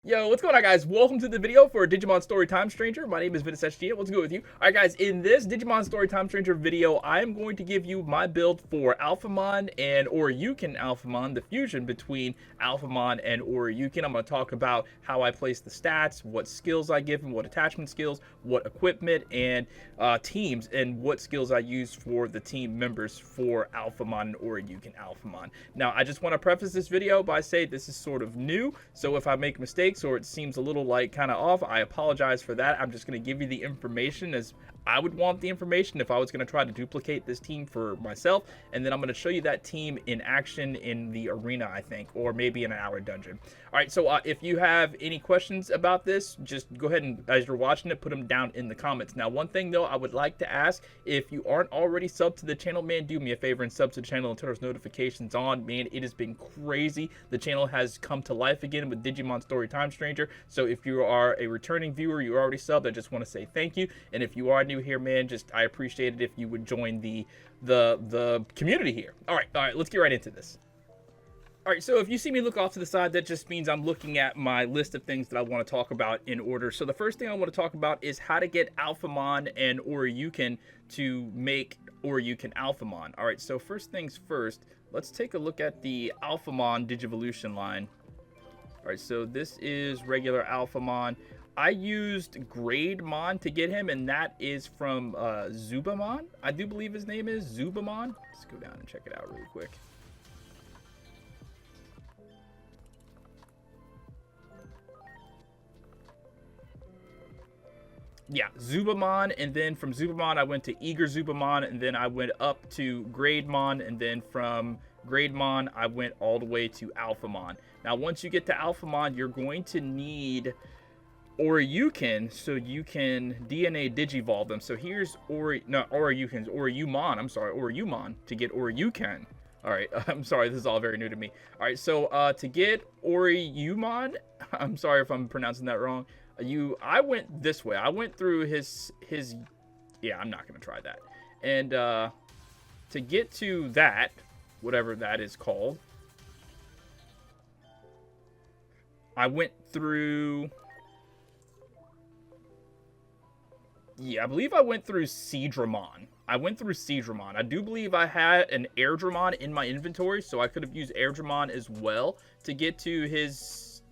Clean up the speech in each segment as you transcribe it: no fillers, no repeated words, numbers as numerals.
Yo, what's going on, guys? Welcome to the video for Digimon Storytime Stranger. My name is Ventus. What's good with you? Alright, guys, in this Digimon Storytime Stranger video, I am going to give you my build for Alphamon and Ouryuken Alphamon, the fusion between Alphamon and Ouryuken. I'm going to talk about how I place the stats, what skills I give him, what attachment skills, what equipment, and teams, and what skills I use for the team members for Alphamon and Ouryuken Alphamon. Now, I just want to preface this video by saying this is sort of new, so if I make mistakes or it seems a little like kind of off, I apologize for that. I'm just going to give you the information as I would want the information if I was going to try to duplicate this team for myself, and then I'm going to show you that team in action in the arena, I think, or maybe in an hour dungeon. All right, so if you have any questions about this, just go ahead and, as you're watching it, put them down in the comments. Now, one thing though I would like to ask, if you aren't already subbed to the channel, man, do me a favor and sub to the channel and turn those notifications on. Man, it has been crazy. The channel has come to life again with Digimon Storytime Stranger. So if you are a returning viewer, you're already subbed, I just want to say thank you. And if you are new here, man, I appreciate it if you would join the community here. All right, let's get right into this. All right, so if you see me look off to the side, that just means I'm looking at my list of things that I want to talk about in order. So the first thing I want to talk about is how to get Alphamon and Ouryuken to make Ouryuken Alphamon. All right, so first things first, let's take a look at the Alphamon Digivolution line. All right, so this is regular Alphamon. I used Grademon to get him, and that is from Zubamon. I do believe his name is Zubamon. Let's go down and check it out really quick. Yeah, Zubamon, and then from Zubamon I went to Eager Zubamon, and then I went up to Grademon, and then from Grademon I went all the way to Alphamon. Now once you get to Alphamon, you're going to need Ouryuken so you can DNA Digivolve them. So here's Ouryumon, I'm sorry, Ouryumon to get Ouryuken. All right, I'm sorry, this is all very new to me. All right, so to get Ouryumon, I'm sorry if I'm pronouncing that wrong. I went this way. I went through his yeah, I'm not gonna try that. And to get to that, whatever that is called, I went through, yeah, I believe I went through Seadramon. I went through Seadramon. I do believe I had an Airdramon in my inventory, so I could have used Airdramon as well to get to his.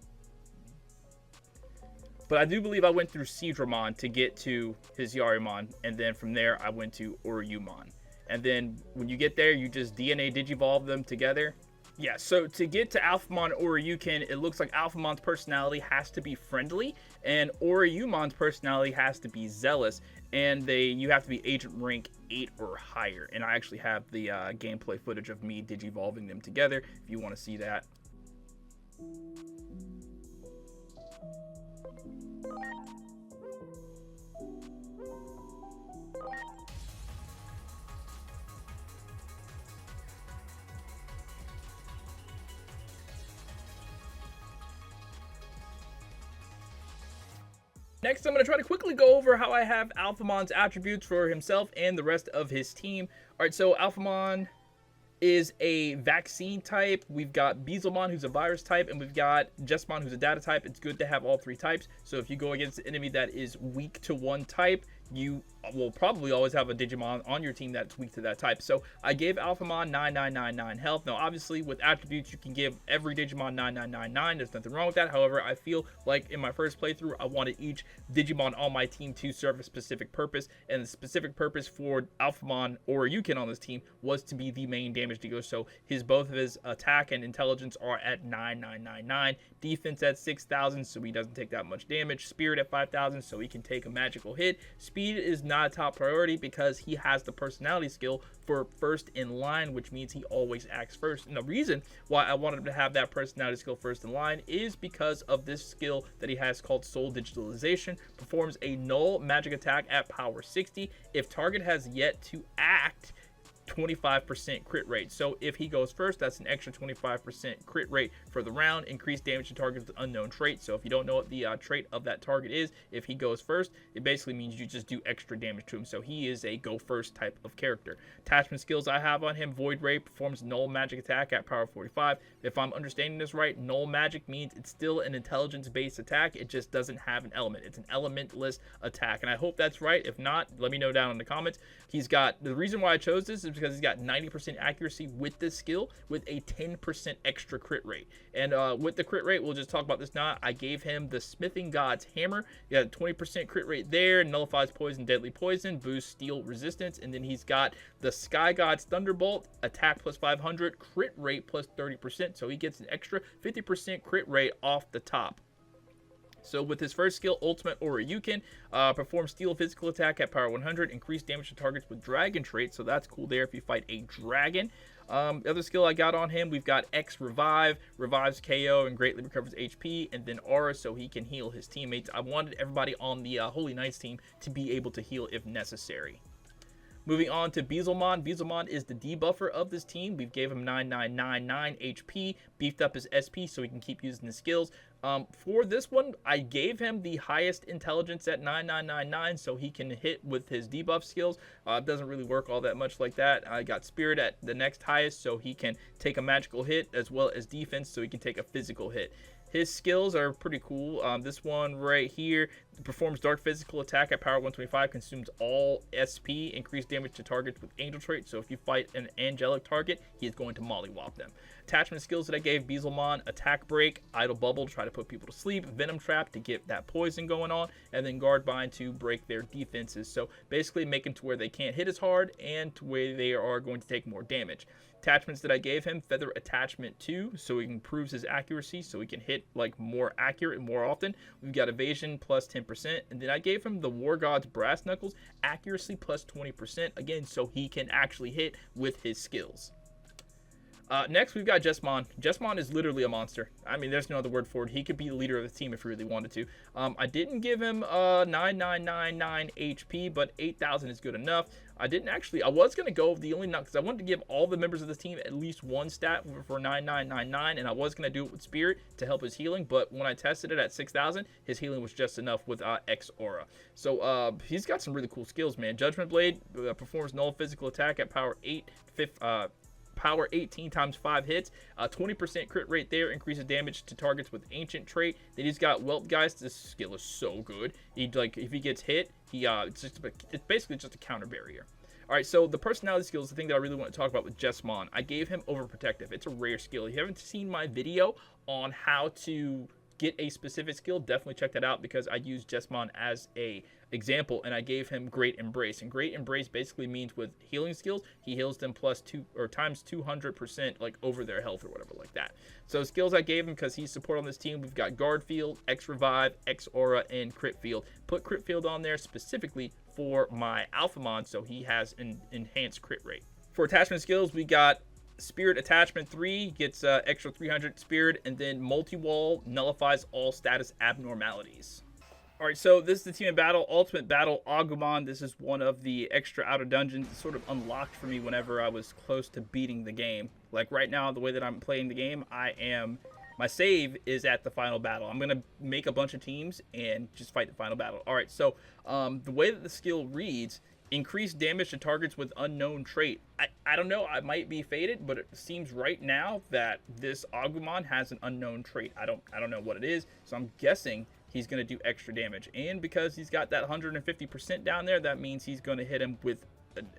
But I do believe I went through Seadramon to get to his Yarimon, and then from there I went to Ouryumon. And then when you get there, you just DNA Digivolve them together. Yeah, so to get to Alphamon Ouryuken, it looks like Alphamon's personality has to be friendly, and Ouryumon's personality has to be zealous, and you have to be agent rank 8 or higher. And I actually have the gameplay footage of me Digivolving them together, if you want to see that. Next, I'm going to try to quickly go over how I have Alphamon's attributes for himself and the rest of his team. All right, so Alphamon is a vaccine type. We've got Beelzemon, who's a virus type, and we've got Jesmon, who's a data type. It's good to have all three types. So if you go against an enemy that is weak to one type, you will probably always have a Digimon on your team that's weak to that type. So I gave Alphamon 9999 health. Now, obviously, with attributes, you can give every Digimon 9999. There's nothing wrong with that. However, I feel like in my first playthrough, I wanted each Digimon on my team to serve a specific purpose. And the specific purpose for Alphamon Ouryuken on this team was to be the main damage dealer. So both of his attack and intelligence are at 9999. Defense at 6000, so he doesn't take that much damage. Spirit at 5000, so he can take a magical hit. Speed is not a top priority because he has the personality skill for first in line, which means he always acts first. And the reason why I wanted him to have that personality skill first in line is because of this skill that he has called Soul Digitalization. Performs a null magic attack at power 60. If target has yet to act 25% crit rate. So if he goes first, that's an extra 25% crit rate for the round. Increased damage to targets with unknown trait. So if you don't know what the trait of that target is, if he goes first, it basically means you just do extra damage to him. So he is a go first type of character. Attachment skills I have on him: Void Ray performs null magic attack at power 45. If I'm understanding this right, null magic means it's still an intelligence based attack. It just doesn't have an element. It's an elementless attack, and I hope that's right. If not, let me know down in the comments. He's got, the reason why I chose this is because he's got 90% accuracy with this skill with a 10% extra crit rate. And with the crit rate, we'll just talk about this now. I gave him the Smithing God's Hammer. He got a 20% crit rate there, nullifies poison, deadly poison, boosts steel resistance, and then he's got the Sky God's Thunderbolt, attack plus 500, crit rate plus 30%, so he gets an extra 50% crit rate off the top. So with his first skill, Ultimate Ouryuken, performs steel physical attack at power 100, increased damage to targets with dragon traits, so that's cool there if you fight a dragon. The other skill I got on him, we've got X Revive, revives KO and greatly recovers HP, and then Aura, so he can heal his teammates. I wanted everybody on the Holy Knights team to be able to heal if necessary. Moving on to Beelzemon. Beelzemon is the debuffer of this team. We gave him 9999 HP, beefed up his SP so he can keep using the skills. For this one, I gave him the highest intelligence at 9999 so he can hit with his debuff skills. It doesn't really work all that much like that. I got Spirit at the next highest so he can take a magical hit, as well as defense so he can take a physical hit. His skills are pretty cool. This one right here performs dark physical attack at power 125, consumes all SP, increased damage to targets with angel trait. So if you fight an angelic target, he is going to mollywop them. Attachment skills that I gave Beelzemon: Attack Break, Idle Bubble to try to put people to sleep, Venom Trap to get that poison going on, and then Guard Bind to break their defenses. So basically make them to where they can't hit as hard and to where they are going to take more damage. Attachments that I gave him: Feather Attachment 2, so he improves his accuracy, so he can hit like more accurate and more often. We've got Evasion plus 10%, and then I gave him the War God's Brass Knuckles, accuracy plus 20%, again, so he can actually hit with his skills. Next, we've got Jesmon. Jesmon is literally a monster. I mean, there's no other word for it. He could be the leader of the team if he really wanted to. I didn't give him 9999 HP, but 8000 is good enough. I was going to go with the only, because I wanted to give all the members of the team at least one stat for 9999, and I was going to do it with Spirit to help his healing, but when I tested it at 6000, his healing was just enough with X Aura. So he's got some really cool skills, man. Judgment Blade performs null physical attack at power 18 times 5 hits, 20% crit rate there, increases damage to targets with ancient trait. Then he's got Weltgeist. This skill is so good. If he gets hit, it's basically just a counter barrier. All right, so the personality skill is the thing that I really want to talk about with Jesmon. I gave him Overprotective. It's a rare skill. If you haven't seen my video on how to get a specific skill, definitely check that out, because I used Jesmon as a example, and I gave him Great Embrace. And Great Embrace basically means with healing skills, he heals them plus 2 or times 200%, like over their health or whatever like that. So skills I gave him, because he's support on this team, we've got Guard Field, X Revive, X Aura, and Crit Field. Put Crit Field on there specifically for my Alphamon, so he has an enhanced crit rate. For attachment skills, we got Spirit Attachment 3, gets extra 300 Spirit, and then Multi-Wall nullifies all status abnormalities. Alright, so this is the team in battle. Ultimate Battle Agumon. This is one of the extra outer dungeons. It sort of unlocked for me whenever I was close to beating the game. Like right now, the way that I'm playing the game, my save is at the final battle. I'm going to make a bunch of teams and just fight the final battle. Alright, so the way that the skill reads: increased damage to targets with unknown trait. I don't know, I might be faded, but it seems right now that this Agumon has an unknown trait. I don't know what it is, so I'm guessing he's going to do extra damage. And because he's got that 150% down there, that means he's going to hit him with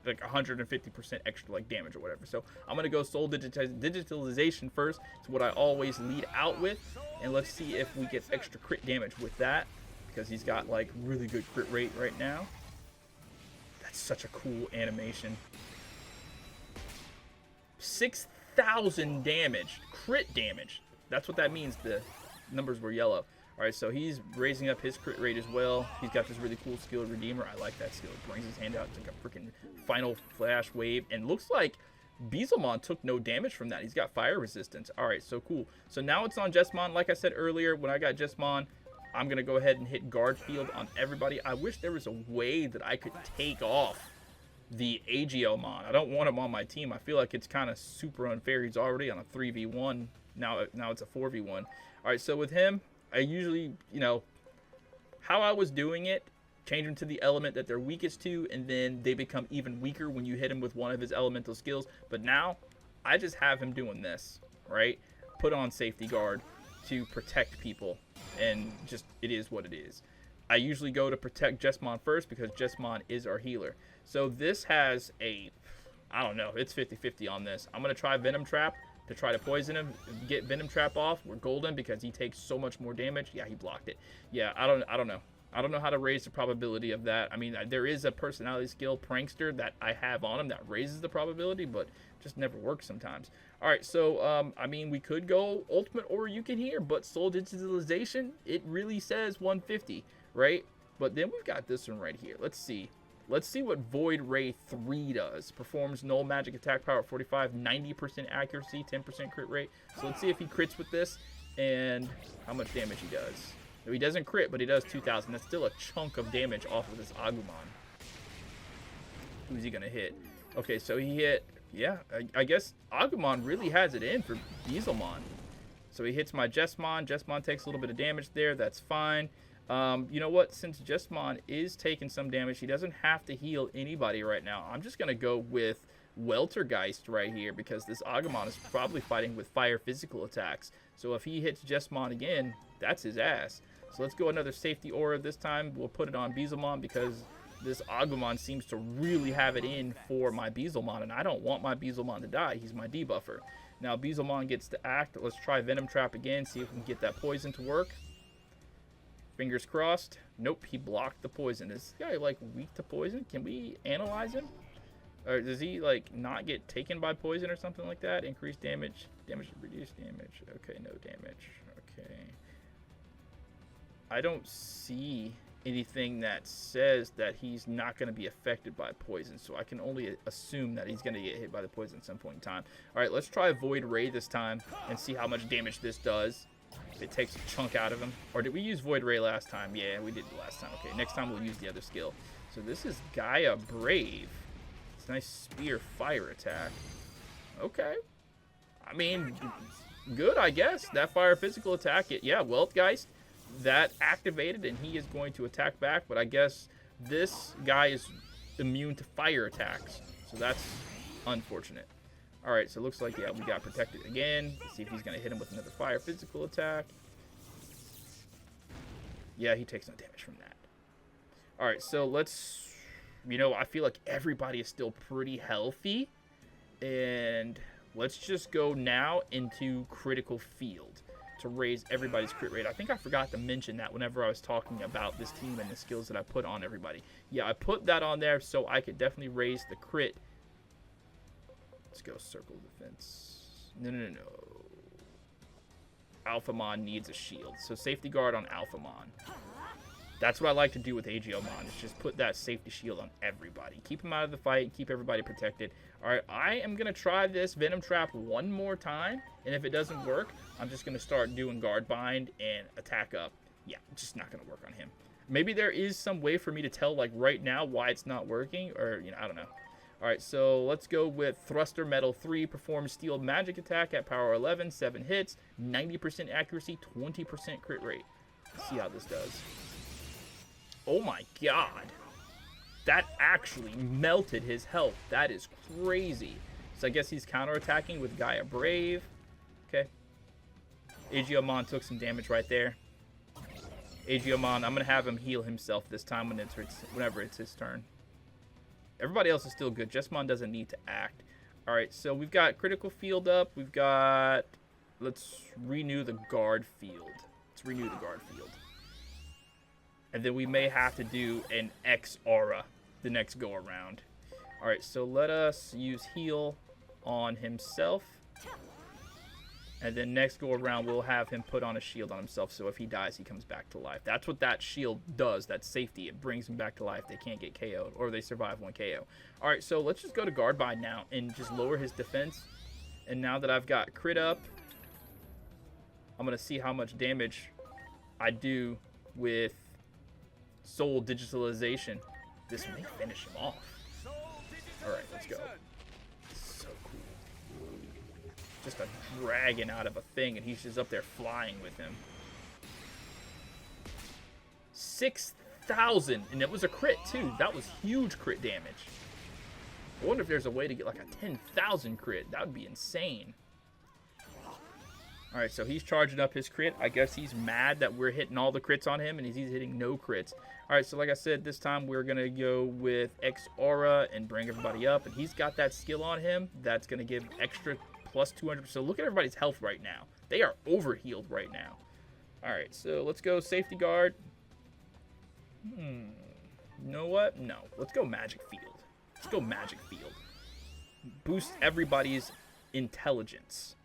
like 150% extra like damage or whatever. So I'm going to go soul digitalization first. It's what I always lead out with. And let's see if we get extra crit damage with that, because he's got like really good crit rate right now. That's such a cool animation. 6,000 damage, crit damage. That's what that means. The numbers were yellow. All right, so he's raising up his crit rate as well. He's got this really cool skill, Redeemer. I like that skill. It brings his hand out. It's like a freaking final flash wave. And looks like Beelzemon took no damage from that. He's got fire resistance. All right, so cool. So now it's on Jesmon. Like I said earlier, when I got Jesmon, I'm going to go ahead and hit Guard Field on everybody. I wish there was a way that I could take off the Agiomon. I don't want him on my team. I feel like it's kind of super unfair. He's already on a 3v1. Now it's a 4v1. All right, so with him, I usually, you know, how I was doing it, change them to the element that they're weakest to, and then they become even weaker when you hit him with one of his elemental skills. But now, I just have him doing this, right? Put on safety guard to protect people, and just, it is what it is. I usually go to protect Jesmon first because Jesmon is our healer. So this has a, I don't know, it's 50-50 on this. I'm going to try Venom Trap to try to poison him, get Venom Trap off. We're golden because he takes so much more damage. Yeah, he blocked it. Yeah, I don't know. I don't know how to raise the probability of that. I mean, there is a personality skill, Prankster, that I have on him that raises the probability, but just never works sometimes. All right, so, I mean, we could go Ultimate Ouryuken here, but Soul Digitalization, it really says 150, right? But then we've got this one right here. Let's see. Let's see what Void Ray 3 does. Performs null magic attack power at 45, 90% accuracy, 10% crit rate. So let's see if he crits with this and how much damage he does. No, he doesn't crit, but he does 2,000. That's still a chunk of damage off of this Agumon. Who's he going to hit? Okay, so he hit... Yeah, I guess Agumon really has it in for Beelzemon. So he hits my Jesmon. Jesmon takes a little bit of damage there. That's fine. You know what? Since Jesmon is taking some damage, he doesn't have to heal anybody right now. I'm just going to go with Weltergeist right here because this Agumon is probably fighting with fire physical attacks. So if he hits Jesmon again, that's his ass. So let's go another safety aura this time. We'll put it on Beelzemon because this Agumon seems to really have it in for my Beelzemon, and I don't want my Beelzemon to die. He's my debuffer. Now Beelzemon gets to act. Let's try Venom Trap again, see if we can get that poison to work. Fingers crossed. Nope, he blocked the poison. Is this guy, like, weak to poison? Can we analyze him? Or does he, like, not get taken by poison or something like that? Increased damage. Damage, reduced damage. Okay, no damage. Okay. I don't see anything that says that he's not going to be affected by poison, so I can only assume that he's going to get hit by the poison at some point in time. All right, let's try Void Ray this time and see how much damage this does. If it takes a chunk out of him. Or did we use Void Ray last time? Yeah, we did the last time. Okay, next time we'll use the other skill. So this is Gaia Brave. It's a nice spear fire attack. Okay. I mean, good, I guess. That fire physical attack, yeah, Weltgeist. That activated and he is going to attack back, but I guess this guy is immune to fire attacks, so that's unfortunate. All right, so it looks like, yeah, we got protected again. Let's see if he's going to hit him with another fire physical attack. Yeah, he takes no damage from that. All right, so let's, you know, I feel like everybody is still pretty healthy, and let's just go now into critical field to raise everybody's crit rate. I think I forgot to mention that whenever I was talking about this team and the skills that I put on everybody. Yeah, I put that on there so I could definitely raise the crit. Let's go circle defense. No. Alphamon needs a shield. So safety guard on Alphamon. That's what I like to do with Agiomon, is just put that safety shield on everybody. Keep him out of the fight, keep everybody protected. Alright, I am going to try this Venom Trap one more time, and if it doesn't work, I'm just going to start doing Guard Bind and attack up. Yeah, just not going to work on him. Maybe there is some way for me to tell, like, right now why it's not working, or, you know, I don't know. Alright, so let's go with Thruster Metal 3, performs Steel Magic Attack at power 11, 7 hits, 90% accuracy, 20% crit rate. Let's see how this does. Oh my god. That actually melted his health. That is crazy. So I guess he's counterattacking with Gaia Brave. Okay. Agiomon took some damage right there. Agiomon, I'm going to have him heal himself this time whenever it's his turn. Everybody else is still good. Jesmon doesn't need to act. Alright, so we've got critical field up. We've got... Let's renew the guard field. Let's renew the guard field. And then we may have to do an X aura the next go around. Alright, so let us use heal on himself. And then next go around, we'll have him put on a shield on himself, so if he dies, he comes back to life. That's what that shield does, that safety. It brings him back to life. They can't get KO'd, or they survive one KO. Alright, so let's just go to Guard Bind now and just lower his defense. And now that I've got crit up, I'm going to see how much damage I do with Soul Digitalization. This may finish him off. All right, let's go. So cool. Just a dragon out of a thing, and he's just up there flying with him. 6,000, and it was a crit too. That was huge crit damage. I wonder if there's a way to get like a 10,000 crit. That would be insane. All right, so he's charging up his crit. I guess he's mad that we're hitting all the crits on him, and he's hitting no crits. All right, so like I said, this time we're going to go with X Aura and bring everybody up. And he's got that skill on him that's going to give extra plus 200%. So look at everybody's health right now. They are overhealed right now. All right, so let's go Safety Guard. You know what? No, let's go Magic Field. Let's go Magic Field. Boost everybody's intelligence.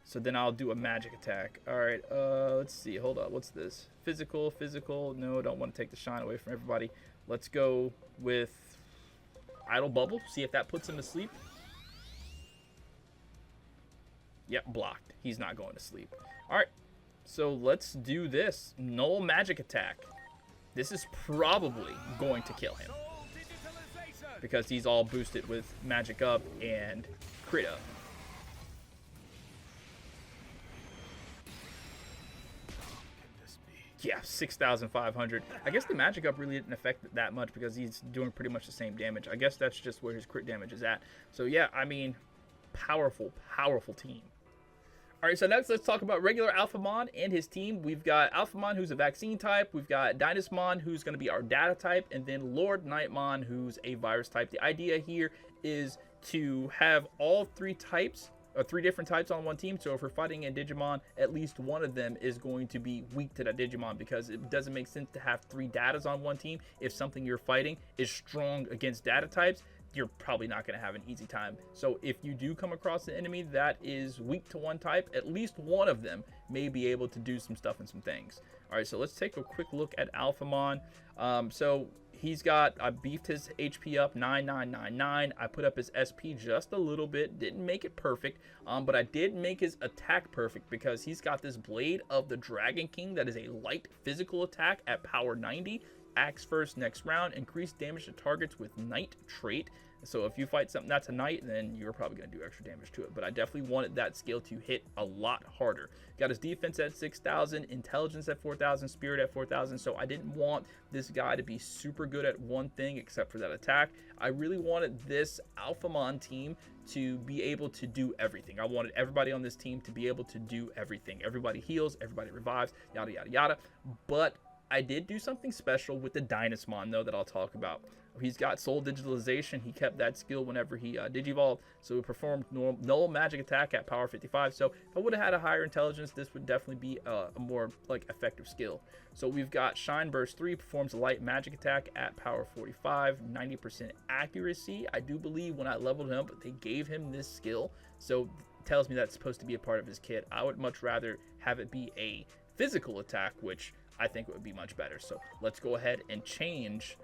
So then I'll do a magic attack. All right, let's see. Hold up. What's this? Physical, physical. No, don't want to take the shine away from everybody. Let's go with Idle Bubble. See if that puts him to sleep. Yep, blocked. He's not going to sleep. All right, so let's do this. Null magic attack. This is probably going to kill him because he's all boosted with magic up and crit up. Yeah, 6,500. I guess the magic up really didn't affect it that much because he's doing pretty much the same damage. I guess that's just where his crit damage is at. So yeah, I mean, powerful, powerful team. All right, so next let's talk about regular Alphamon and his team. We've got Alphamon, who's a vaccine type. We've got Dynasmon, who's going to be our data type. And then Lord Nightmon, who's a virus type. The idea here is to have all three types, or three different types on one team. So if we're fighting a Digimon, at least one of them is going to be weak to that Digimon because it doesn't make sense to have three datas on one team. If something you're fighting is strong against data types, you're probably not going to have an easy time. So if you do come across an enemy that is weak to one type, at least one of them may be able to do some stuff and some things. All right, so let's take a quick look at Alphamon. So he's got, I beefed his HP up 9999. I put up his SP just a little bit, didn't make it perfect, but I did make his attack perfect because he's got this Blade of the Dragon King that is a light physical attack at power 90. Axe first next round, increase damage to targets with Knight trait. So if you fight something that's a Knight, then you're probably going to do extra damage to it. But I definitely wanted that skill to hit a lot harder. Got his defense at 6,000, intelligence at 4,000, spirit at 4,000. So I didn't want this guy to be super good at one thing except for that attack. I really wanted this Alphamon team to be able to do everything. I wanted everybody on this team to be able to do everything. Everybody heals, everybody revives, yada, yada, yada. But I did do something special with the Dynasmon, though, that I'll talk about. He's got Soul Digitalization. He kept that skill whenever he Digivolved, so he performed null magic attack at power 55. So if I would have had a higher intelligence, this would definitely be a more effective skill. So we've got Shine Burst 3, performs a light magic attack at power 45, 90% accuracy. I do believe when I leveled him up, they gave him this skill, so it tells me that's supposed to be a part of his kit. I would much rather have it be a physical attack, which I think it would be much better. So let's go ahead and change.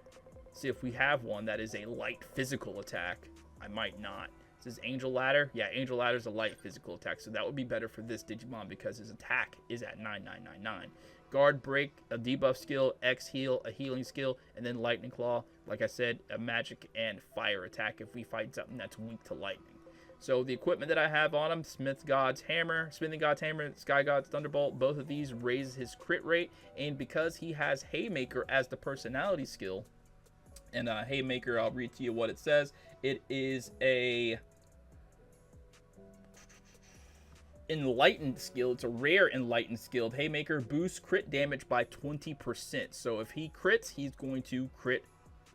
See if we have one that is a light physical attack. I might not. This is Angel Ladder. Yeah, Angel Ladder is a light physical attack. So that would be better for this Digimon because his attack is at 9999. Guard Break, a debuff skill, X Heal, a healing skill, and then Lightning Claw. Like I said, a magic and fire attack if we fight something that's weak to lightning. So the equipment that I have on him, Smithing God's Hammer, Sky God's Thunderbolt, both of these raise his crit rate. And because he has Haymaker as the personality skill, and Haymaker, I'll read to you what it says. It is a enlightened skill. It's a rare enlightened skill. Haymaker boosts crit damage by 20%. So if he crits, he's going to crit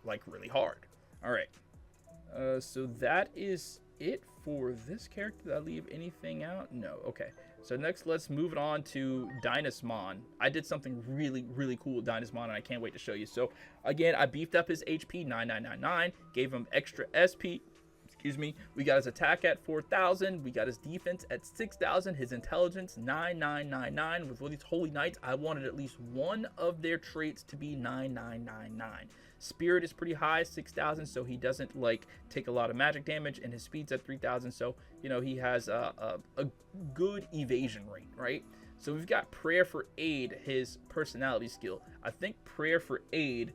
like really hard. All right. So that is it for this character. Did I leave anything out? No. Okay. So next, let's move it on to Dynasmon. I did something really, really cool with Dynasmon, and I can't wait to show you. So again, I beefed up his HP 9999, gave him extra SP. Excuse me. We got his attack at 4,000. We got his defense at 6,000. His intelligence 9999. With all these Holy Knights, I wanted at least one of their traits to be 9999. Spirit is pretty high, 6,000, so he doesn't take a lot of magic damage, and his speed's at 3,000, so he has a good evasion rate, right? So we've got Prayer for Aid, his personality skill. I think Prayer for Aid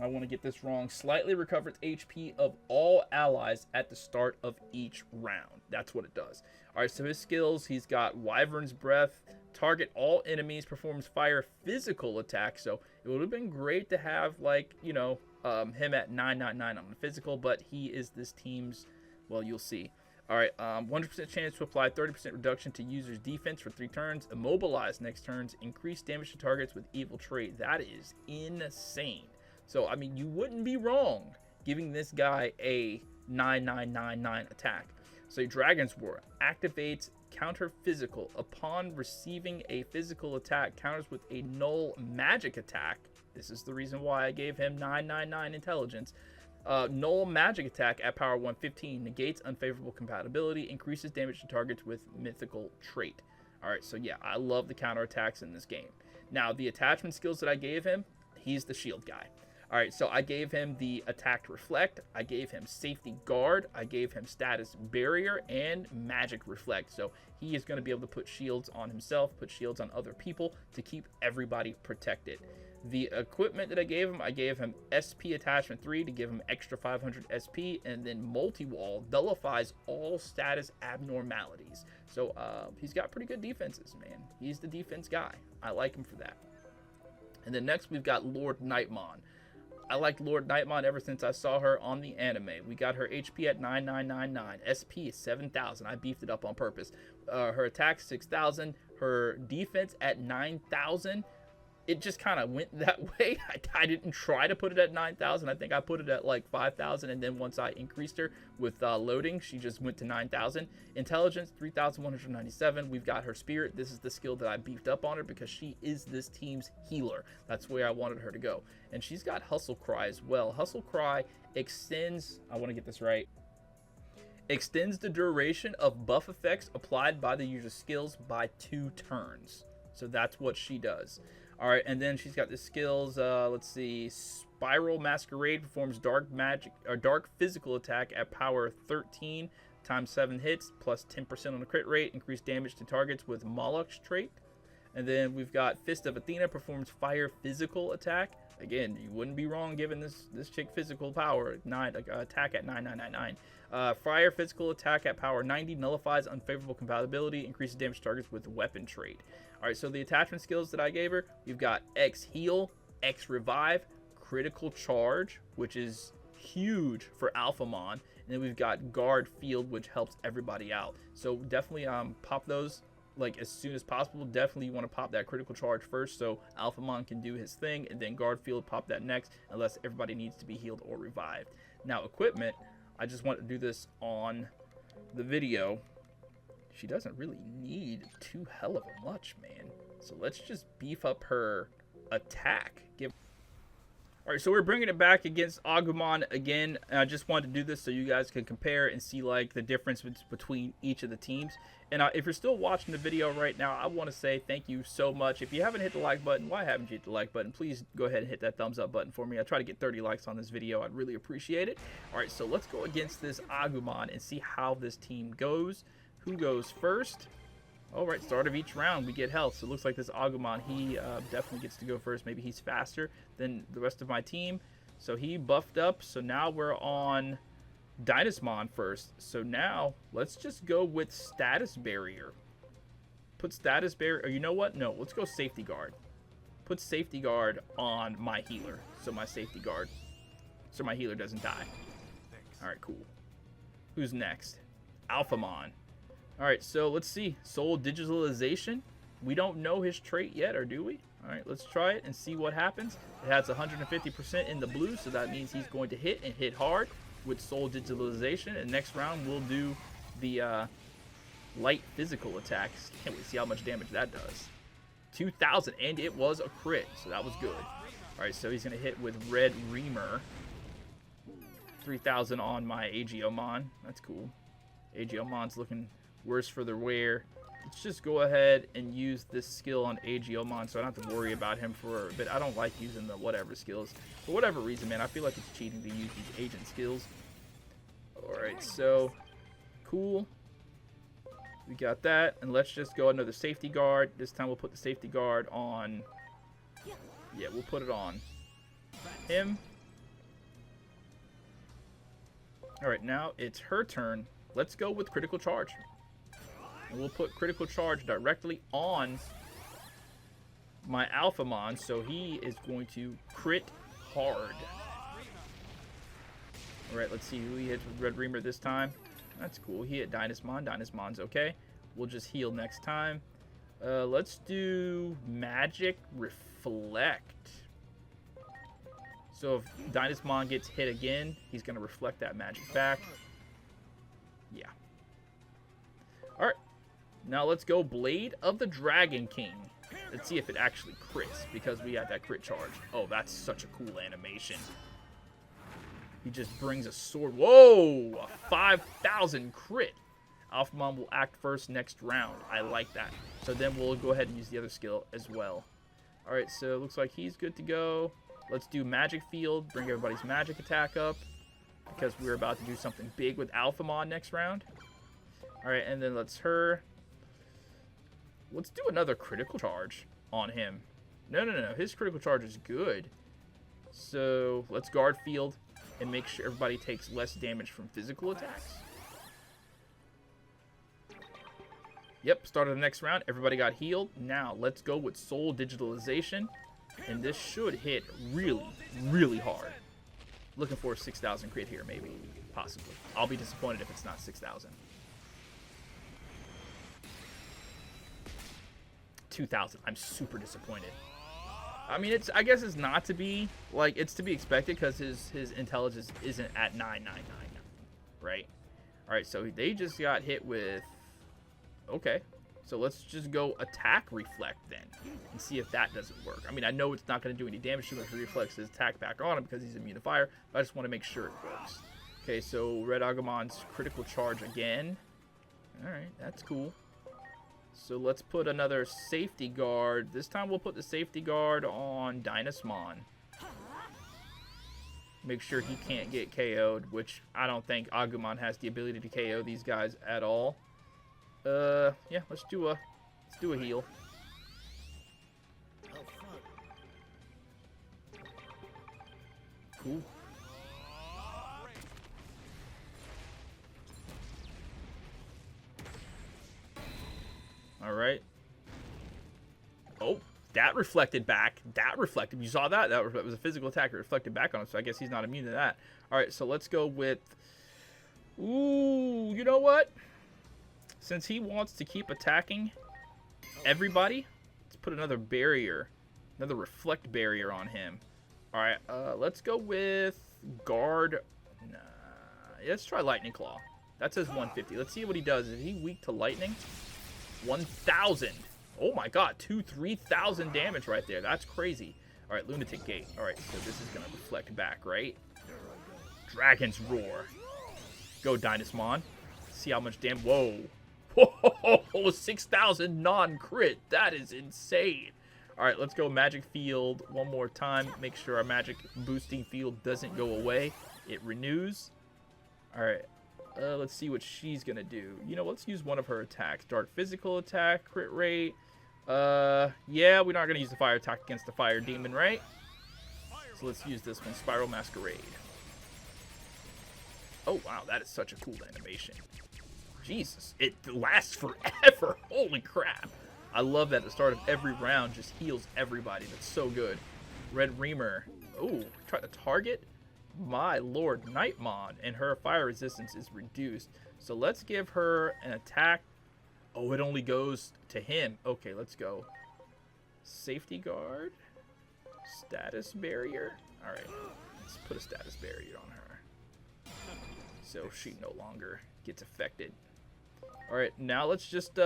I want to get this wrong. Slightly recovers HP of all allies at the start of each round. That's what it does. All right, so his skills, he's got Wyvern's Breath. Target all enemies, performs fire physical attack. So it would have been great to have, like, you know, him at 999 on the physical, but he is this team's, well, you'll see. All right, 100% chance to apply 30% reduction to user's defense for 3 turns. Immobilize next turns. Increase damage to targets with evil trait. That is insane. So, I mean, you wouldn't be wrong giving this guy a 9999 attack. So, Dragon's War activates counter physical. Upon receiving a physical attack, counters with a null magic attack. This is the reason why I gave him 999 intelligence. Null magic attack at power 115 negates unfavorable compatibility, increases damage to targets with mythical trait. Alright, so yeah, I love the counterattacks in this game. Now, the attachment skills that I gave him, he's the shield guy. Alright, so I gave him the attack reflect, I gave him safety guard, I gave him status barrier, and magic reflect. So he is going to be able to put shields on himself, put shields on other people to keep everybody protected. The equipment that I gave him SP attachment 3 to give him extra 500 SP, and then multi-wall nullifies all status abnormalities. So he's got pretty good defenses, man. He's the defense guy. I like him for that. And then next we've got Lord Nightmon. I liked Lord Nightmon ever since I saw her on the anime. We got her HP at 9999, SP is 7000. I beefed it up on purpose. Her attack 6000, her defense at 9000. It just kind of went that way. I didn't try to put it at 9,000. I think I put it at like 5,000, and then once I increased her with loading, she just went to 9,000. Intelligence, 3,197. We've got her Spirit. This is the skill that I beefed up on her because she is this team's healer. That's where I wanted her to go. And she's got Hustle Cry as well. Hustle Cry extends, I want to get this right, extends the duration of buff effects applied by the user's skills by 2 turns. So that's what she does. All right, and then she's got the skills. Let's see. Spiral Masquerade performs dark magic or dark physical attack at power 13 times 7 hits plus 10% on the crit rate. Increase damage to targets with Moloch's trait. And then we've got Fist of Athena performs fire physical attack. Again, you wouldn't be wrong given this chick physical power attack at 9999. Fire physical attack at power 90 nullifies unfavorable compatibility, increases damage to targets with weapon trait. All right, so the attachment skills that I gave her, we've got X heal, X revive, critical charge, which is huge for Alphamon, and then we've got guard field, which helps everybody out. So definitely pop those like as soon as possible. Definitely you want to pop that critical charge first so Alphamon can do his thing, and then guard field pop that next unless everybody needs to be healed or revived. Now equipment, I just want to do this on the video. She doesn't really need too hell of a much, man. So let's just beef up her attack. All right, so we're bringing it back against Agumon again. And I just wanted to do this so you guys can compare and see like the difference between each of the teams. And if you're still watching the video right now, I want to say thank you so much. If you haven't hit the like button, why haven't you hit the like button? Please go ahead and hit that thumbs up button for me. I try to get 30 likes on this video. I'd really appreciate it. All right, so let's go against this Agumon and see how this team goes. Who goes first? All right, start of each round, we get health. So it looks like this Agumon, he definitely gets to go first. Maybe he's faster than the rest of my team. So he buffed up. So now we're on Dynasmon first. So now let's just go with status barrier. Put status barrier. Or you know what? No, let's go safety guard. Put safety guard on my healer. So my safety guard. So my healer doesn't die. All right, cool. Who's next? Alphamon. All right, so let's see. Soul digitalization. We don't know his trait yet, or do we? All right, let's try it and see what happens. It has 150% in the blue, so that means he's going to hit and hit hard with soul digitalization. And next round, we'll do the light physical attacks. Can't wait to see how much damage that does. 2,000, and it was a crit, so that was good. All right, so he's going to hit with Red Reamer. 3,000 on my Agiomon. That's cool. Agiomon's looking worse for the wear. Let's just go ahead and use this skill on Agiomon so I don't have to worry about him for a bit. I don't like using the whatever skills. For whatever reason, man, I feel like it's cheating to use these agent skills. Alright, so cool. We got that. And let's just go another safety guard. This time we'll put the safety guard on. Yeah, we'll put it on him. All right, now it's her turn. Let's go with critical charge. And we'll put critical charge directly on my Alphamon, so he is going to crit hard. All right, let's see who he hits with Red Reamer this time. That's cool. He hit Dynasmon. Dynasmon's okay. We'll just heal next time. Let's do Magic Reflect. So if Dynasmon gets hit again, he's going to reflect that magic back. Yeah. All right. Now let's go Blade of the Dragon King. Let's see if it actually crits, because we had that crit charge. Oh, that's such a cool animation. He just brings a sword. Whoa! A 5,000 crit. Alphamon will act first next round. I like that. So then we'll go ahead and use the other skill as well. All right, so it looks like he's good to go. Let's do Magic Field. Bring everybody's magic attack up, because we're about to do something big with Alphamon next round. All right, and then let's do another critical charge on him. No. His critical charge is good. So let's guard field and make sure everybody takes less damage from physical attacks. Yep, start of the next round. Everybody got healed. Now let's go with Soul Digitalization. And this should hit really, really hard. Looking for a 6,000 crit here, maybe. Possibly. I'll be disappointed if it's not 6,000. 2,000. I'm super disappointed. I mean, I guess it's not to be, like, it's to be expected, because his intelligence isn't at 9,999, right? All right, so they just got hit with, okay. So let's just go Attack Reflect then, and see if that doesn't work. I mean, I know it's not going to do any damage to him if he reflects his attack back on him, because he's immune to fire, but I just want to make sure it works. Okay, so Red Agumon's critical charge again. All right, that's cool. So let's put another safety guard. This time we'll put the safety guard on Dynasmon. Make sure he can't get KO'd, which I don't think Agumon has the ability to KO these guys at all. Yeah, let's do a heal. Cool. All right. Oh, that reflected back. That reflected. You saw that? That was a physical attack. It reflected back on him, so I guess he's not immune to that. All right, so let's go with... Ooh, you know what? Since he wants to keep attacking everybody, let's put another barrier. Another reflect barrier on him. All right, let's go with Guard. Nah, let's try Lightning Claw. That says 150. Let's see what he does. Is he weak to lightning? 1,000. Oh my god, 3,000 damage right there. That's crazy. All right, Lunatic Gate. All right, so this is going to reflect back, right? Dragon's Roar. Go, Dynasmon. See how much damage. Whoa. Whoa, 6,000 non-crit. That is insane. All right, let's go Magic Field one more time. Make sure our magic boosting field doesn't go away. It renews. All right. Let's see what she's going to do. You know, let's use one of her attacks. Dark Physical Attack, crit rate. Yeah, we're not going to use the fire attack against the Fire Demon, right? So let's use this one, Spiral Masquerade. Oh, wow, that is such a cool animation. Jesus, it lasts forever. Holy crap. I love that at the start of every round just heals everybody. That's so good. Red Reamer. Oh, try to target? My lord, Nightmon, and her fire resistance is reduced. So let's give her an attack. Oh, it only goes to him. Okay, let's go. Safety guard. Status barrier. All right, let's put a status barrier on her. So she no longer gets affected. All right, now let's just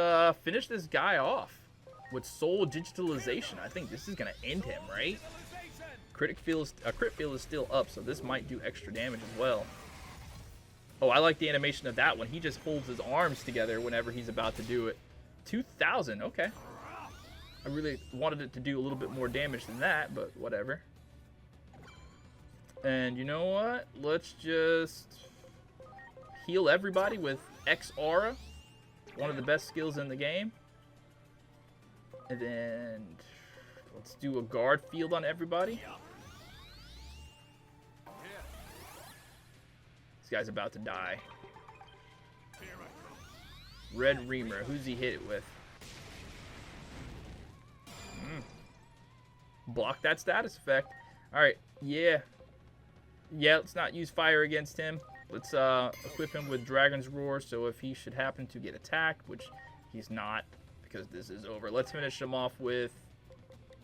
finish this guy off with Soul Digitalization. I think this is going to end him, right? Crit field is still up, so this might do extra damage as well. Oh, I like the animation of that one. He just holds his arms together whenever he's about to do it. 2,000, okay. I really wanted it to do a little bit more damage than that, but whatever. And you know what? Let's just heal everybody with X Aura. One of the best skills in the game. And then let's do a guard field on everybody. This guy's about to die. Red Reamer. Who's he hit it with? Block that status effect. Alright, yeah. Yeah, let's not use fire against him. Let's equip him with Dragon's Roar, so if he should happen to get attacked, which he's not, because this is over, let's finish him off with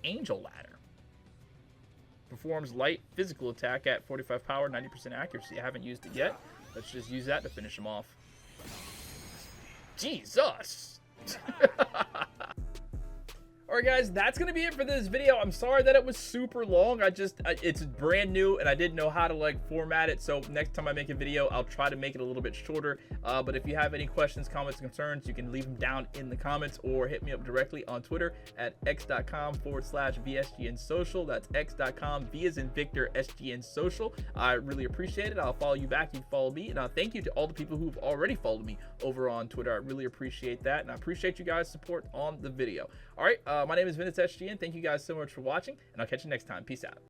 Angel Ladder. Performs light physical attack at 45 power, 90% accuracy. I haven't used it yet. Let's just use that to finish him off. Jesus! Alright guys, that's going to be it for this video. I'm sorry that it was super long. It's brand new and I didn't know how to like format it. So next time I make a video, I'll try to make it a little bit shorter. But if you have any questions, comments, concerns, you can leave them down in the comments or hit me up directly on Twitter at x.com/VSGNsocial. That's x.com, V as in Victor, SGN Social. I really appreciate it. I'll follow you back. You follow me. And thank you to all the people who've already followed me over on Twitter. I really appreciate that. And I appreciate you guys' support on the video. All right. My name is Ventus SGN. Thank you guys so much for watching, and I'll catch you next time. Peace out.